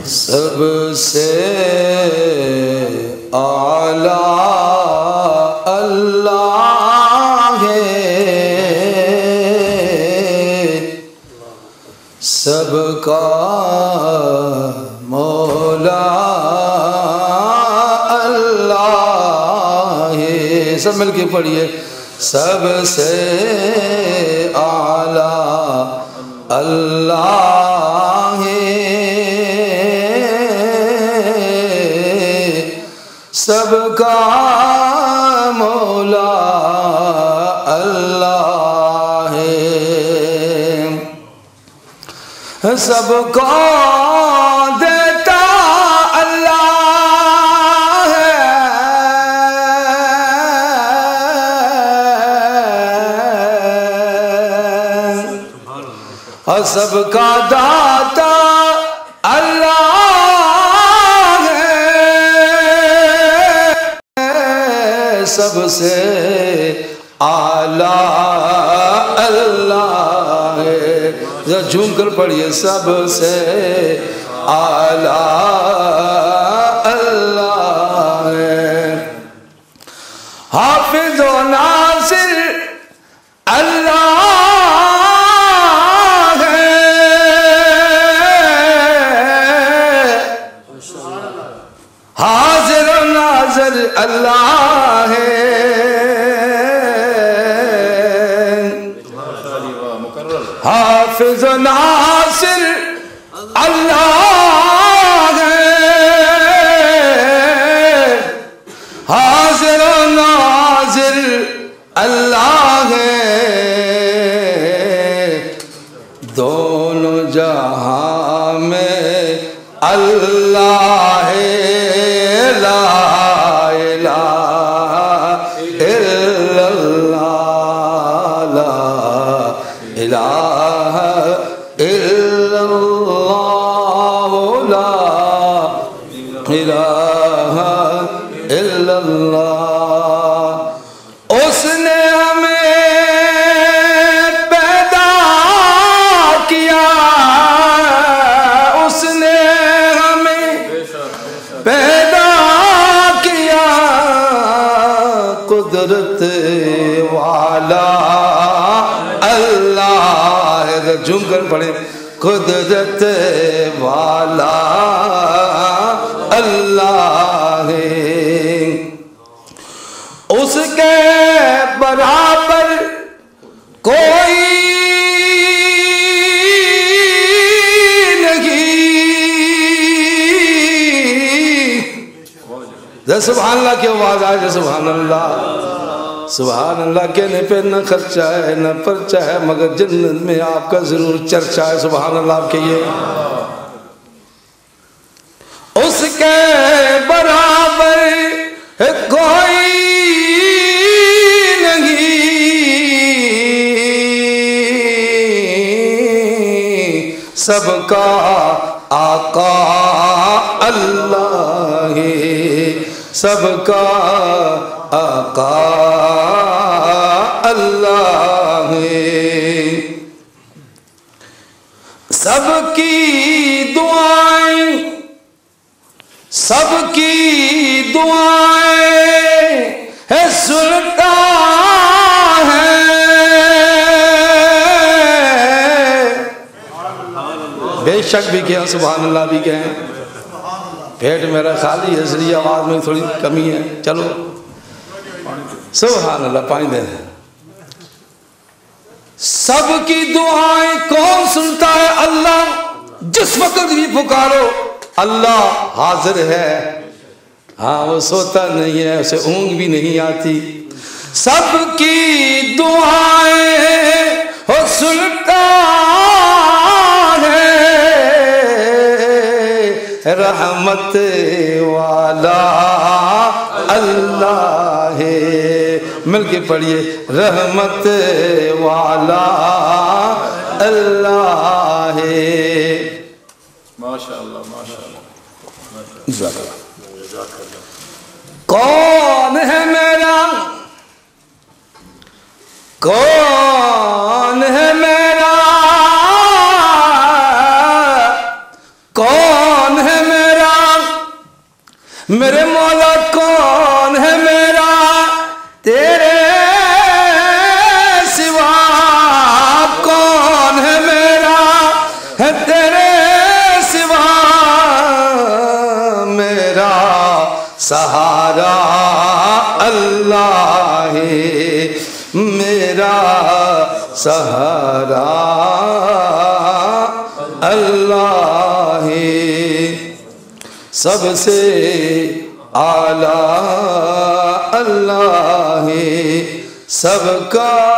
سب سے اعلیٰ اللہ ہے، سب کا مولا اللہ ہے۔ سب مل کے پڑھیے، سب سے اعلیٰ اللہ ہے، سب کا مولا اللہ ہے، سب کو دیتا اللہ ہے، اور سب کا داتا اللہ ہے، سب سے اعلیٰ اللہ ہے۔ ذرا جھوم کر پڑھیے، سب سے اعلیٰ اللہ ہے، حافظ و ناصر اللہ ہے، حاضر و ناظر اللہ ہے، حافظ و ناصر اللہ ہے، حاضر و ناظر اللہ ہے، دونوں جہاں میں اللہ ہے، لا الہ الا اللہ، لا الہ الا اللہ، لا الہ الا اللہ۔ اس نے ہمیں پیدا کیا، اس نے ہمیں پیدا کیا، قدرت والا اللہ ہے۔ جھوم کر پڑھیں، قدرت والا اللہ ہے، اس کے برابر کوئی نہیں۔ سبحان اللہ کی آواز آئے، سبحان اللہ، سبحان اللہ کہنے پہ نہ خرچہ ہے نہ پرچہ ہے، مگر جنت میں آپ کا ضرور چرچہ ہے۔ سبحان اللہ آپ کہیے، اس کے برابر کوئی نہیں، سب کا آقا اللہ ہے، سب کا آقا اللہ ہے، سب کی دعائیں، سب کی دعائیں ہے سنتا ہے، بے شک بھی کہیں، سبحان اللہ بھی کہیں۔ پیٹ میرا خالی ہے، اس لیے آواز میں تھوڑی کمی ہے، چلو سبحان اللہ، پانی دے دیں۔ سب کی دعائیں کون سنتا ہے؟ اللہ۔ جس وقت بھی پکارو اللہ حاضر ہے، ہاں وہ سوتا نہیں ہے، اسے اونگ بھی نہیں آتی۔ سب کی دعائیں وہ سنتا ہے، رحمت والا اللہ ہے۔ مل کے پڑھیے، رحمت والا اللہ ہے۔ ماشاءاللہ ماشاءاللہ۔ کون ہے میرا، کون ہے میرا، کون میرے مولا کون ہے میرا تیرے سوا، کون ہے میرا ہے تیرے سوا، میرا سہارا اللہ ہے، میرا سہارا اللہ ہے، سب سے اعلیٰ اللہ ہے، سب کا